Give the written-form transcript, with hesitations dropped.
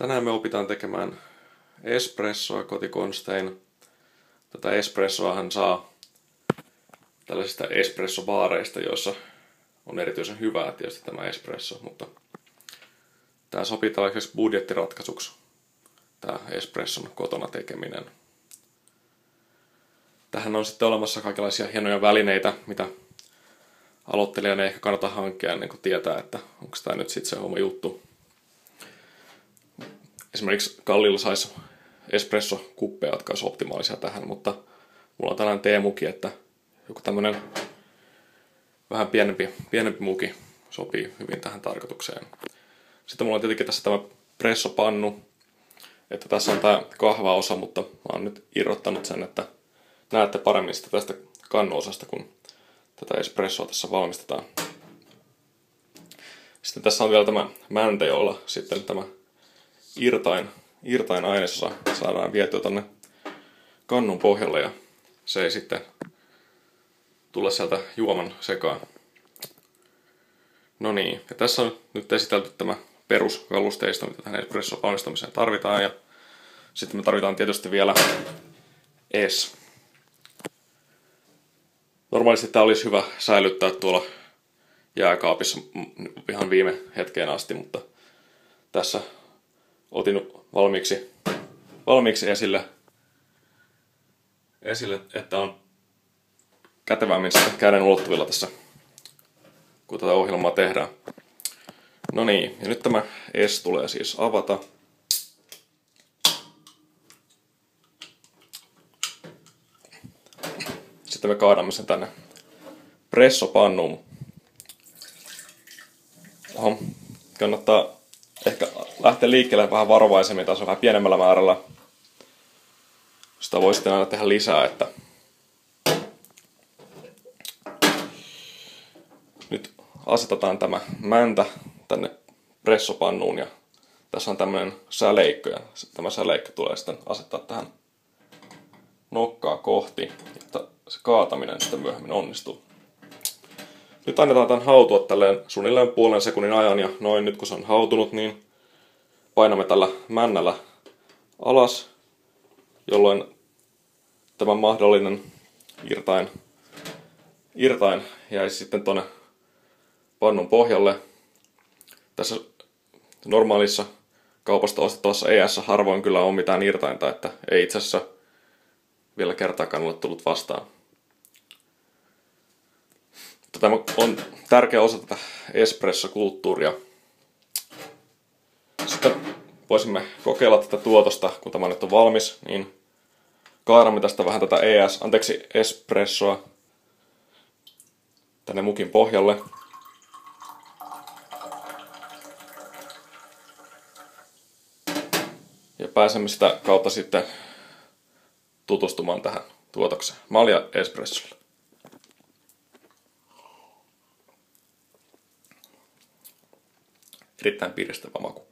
Tänään me opitaan tekemään espressoa kotikonstein. Tätä espressoahan saa tällaisista espressobaareista, joissa on erityisen hyvää tietysti tämä espresso, mutta tämä sopii tällaiseksi budjettiratkaisuksi, tämä espresson kotona tekeminen. Tähän on sitten olemassa kaikenlaisia hienoja välineitä, mitä aloittelijan ei ehkä kannata hankkia ennen kuin tietää, että onko tämä nyt sitten se oma juttu. Esimerkiksi kallilla saisi espresso-kuppeja, jotka olisi optimaalisia tähän, mutta mulla on tällainen teemuki, että joku tämmöinen vähän pienempi muki sopii hyvin tähän tarkoitukseen. Sitten mulla on tietenkin tässä tämä pressopannu, että tässä on tämä kahvaosa, mutta mä oon nyt irrottanut sen, että näette paremmin sitä tästä kannuosasta, kun tätä espressoa tässä valmistetaan. Sitten tässä on vielä tämä mäntä, jolla sitten tämä irtain ainesosa saadaan vietyä tonne kannun pohjalle ja se ei sitten tule sieltä juoman sekaan. No niin, ja tässä on nyt esitelty tämä peruskallusteisto, mitä tähän espresson valmistamiseen tarvitaan, ja sitten me tarvitaan tietysti vielä es. Normaalisti tämä olisi hyvä säilyttää tuolla jääkaapissa ihan viime hetkeen asti, mutta tässä otin valmiiksi esille, että on kätevämmin sitten käden ulottuvilla tässä, kun tätä ohjelmaa tehdään. No niin, ja nyt tämä es tulee siis avata. Sitten me kaadamme sen tänne pressopannuun. Kannattaa ehkä lähteä liikkeelle vähän varovaisemmin, taas on vähän pienemmällä määrällä. Sitä voi sitten aina tehdä lisää, että nyt asetetaan tämä mäntä tänne pressopannuun ja tässä on tämmöinen säleikkö ja tämä säleikkö tulee sitten asettaa tähän nokkaa kohti, jotta se kaataminen sitten myöhemmin onnistuu. Nyt annetaan tämän hautua tälleen suunnilleen puolen sekunnin ajan ja noin nyt kun se on hautunut, niin painamme tällä männällä alas, jolloin tämä mahdollinen irtain jäisi sitten tuonne pannun pohjalle. Tässä normaalissa kaupasta ostettavassa ES harvoin kyllä on mitään irtainta, että ei itse asiassa vielä kertaakaan ole tullut vastaan. Tämä on tärkeä osa tätä espresso-kulttuuria. Sitten voisimme kokeilla tätä tuotosta, kun tämä nyt on valmis, niin kaadamme tästä vähän tätä espressoa tänne mukin pohjalle. Ja pääsemme sitä kautta sitten tutustumaan tähän tuotokseen. Malja espressolla. Erittäin piristävä maku.